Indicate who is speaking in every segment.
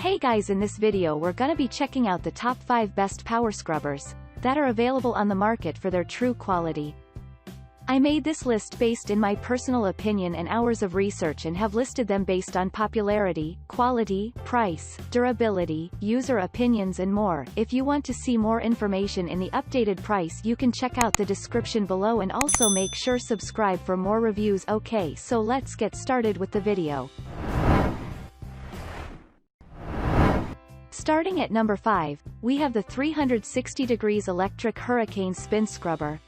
Speaker 1: Hey guys, in this video we're gonna be checking out the top 5 best power scrubbers that are available on the market for their true quality. I made this list based in my personal opinion and hours of research and have listed them based on popularity, quality, price, durability, user opinions and more. If you want to see more information in the updated price, you can check out the description below and also make sure subscribe for more reviews. Okay, so let's get started with the video. Starting at number 5, we have the 360 degrees electric hurricane spin scrubber.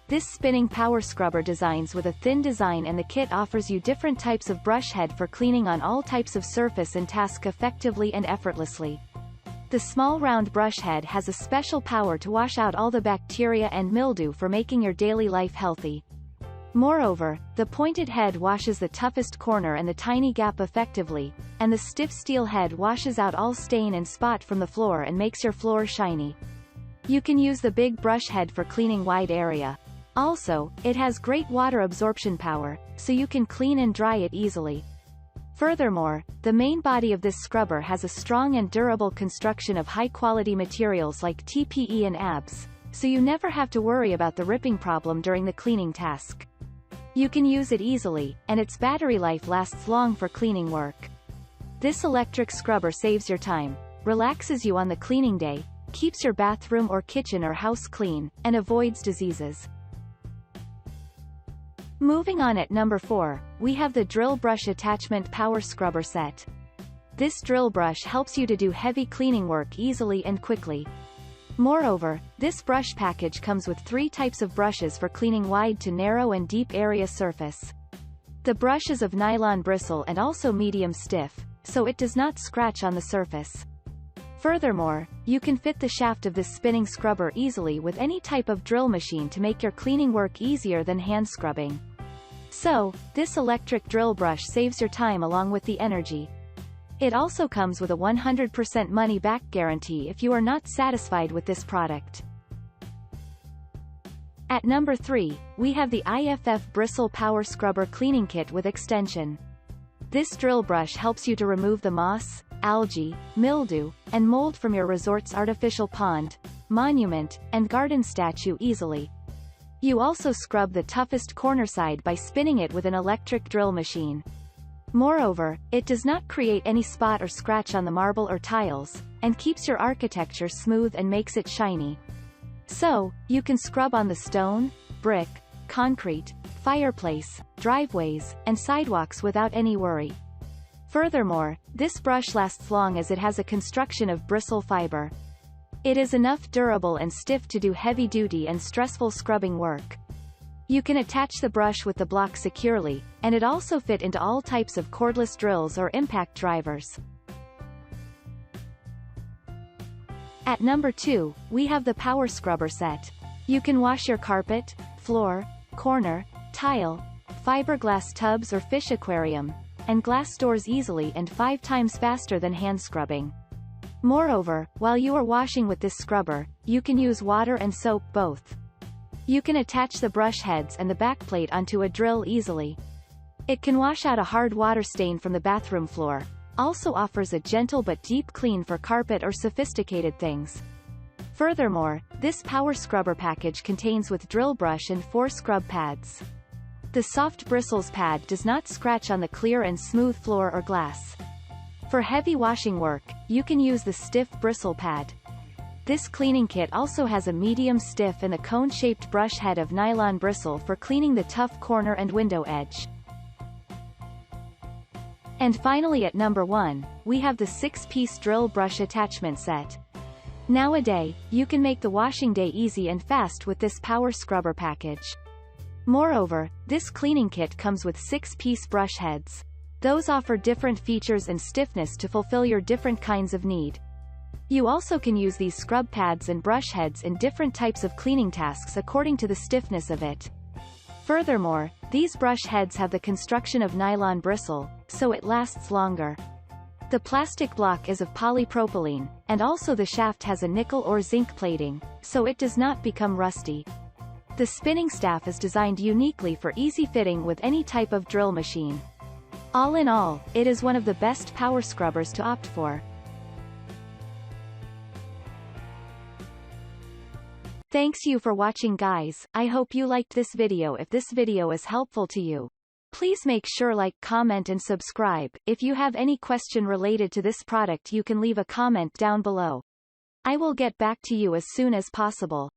Speaker 1: This spinning power scrubber designs with a thin design, and the kit offers you different types of brush head for cleaning on all types of surface and task effectively and effortlessly. The small round brush head has a special power to wash out all the bacteria and mildew for making your daily life healthy. Moreover, the pointed head washes the toughest corner and the tiny gap effectively, and the stiff steel head washes out all stain and spot from the floor and makes your floor shiny. You can use the big brush head for cleaning wide area. Also, it has great water absorption power, so you can clean and dry it easily. Furthermore, the main body of this scrubber has a strong and durable construction of high-quality materials like TPE and ABS, so you never have to worry about the ripping problem during the cleaning task. You can use it easily, and its battery life lasts long for cleaning work. This electric scrubber saves your time, relaxes you on the cleaning day, keeps your bathroom or kitchen or house clean, and avoids diseases. Moving on, at number 4, we have the Drill Brush Attachment Power Scrubber Set. This drill brush helps you to do heavy cleaning work easily and quickly. Moreover, this brush package comes with 3 types of brushes for cleaning wide to narrow and deep area surface. The brush is of nylon bristle and also medium stiff, so it does not scratch on the surface. Furthermore, you can fit the shaft of this spinning scrubber easily with any type of drill machine to make your cleaning work easier than hand scrubbing. So, this electric drill brush saves your time along with the energy. It also comes with a 100% money-back guarantee if you are not satisfied with this product. At number 3, we have the IFF Bristle Power Scrubber Cleaning Kit with Extension. This drill brush helps you to remove the moss, algae, mildew, and mold from your resort's artificial pond, monument, and garden statue easily. You also scrub the toughest corner side by spinning it with an electric drill machine. Moreover, it does not create any spot or scratch on the marble or tiles, and keeps your architecture smooth and makes it shiny. So, you can scrub on the stone, brick, concrete, fireplace, driveways, and sidewalks without any worry. Furthermore, this brush lasts long as it has a construction of bristle fiber. It is enough durable and stiff to do heavy-duty and stressful scrubbing work. You can attach the brush with the block securely, and it also fit into all types of cordless drills or impact drivers. At number 2, we have the Power Scrubber Set. You can wash your carpet, floor, corner, tile, fiberglass tubs or fish aquarium, and glass doors easily and 5 times faster than hand scrubbing. Moreover, while you are washing with this scrubber, you can use water and soap both. You can attach the brush heads and the backplate onto a drill easily. It can wash out a hard water stain from the bathroom floor, also offers a gentle but deep clean for carpet or sophisticated things. Furthermore, this power scrubber package contains with drill brush and 4 scrub pads. The soft bristles pad does not scratch on the clear and smooth floor or glass. For heavy washing work, you can use the stiff bristle pad. This cleaning kit also has a medium stiff and a cone-shaped brush head of nylon bristle for cleaning the tough corner and window edge. And finally, at number 1, we have the 6-piece drill brush attachment set. Nowadays, you can make the washing day easy and fast with this power scrubber package. Moreover, this cleaning kit comes with 6-piece brush heads. Those offer different features and stiffness to fulfill your different kinds of need. You also can use these scrub pads and brush heads in different types of cleaning tasks according to the stiffness of it. Furthermore, these brush heads have the construction of nylon bristle, so it lasts longer. The plastic block is of polypropylene, and also the shaft has a nickel or zinc plating, so it does not become rusty. The spinning staff is designed uniquely for easy fitting with any type of drill machine. All in all, it is one of the best power scrubbers to opt for. Thanks you for watching guys. I hope you liked this video. If this video is helpful to you, please make sure like, comment and subscribe. If you have any question related to this product you can leave a comment down below. I will get back to you as soon as possible.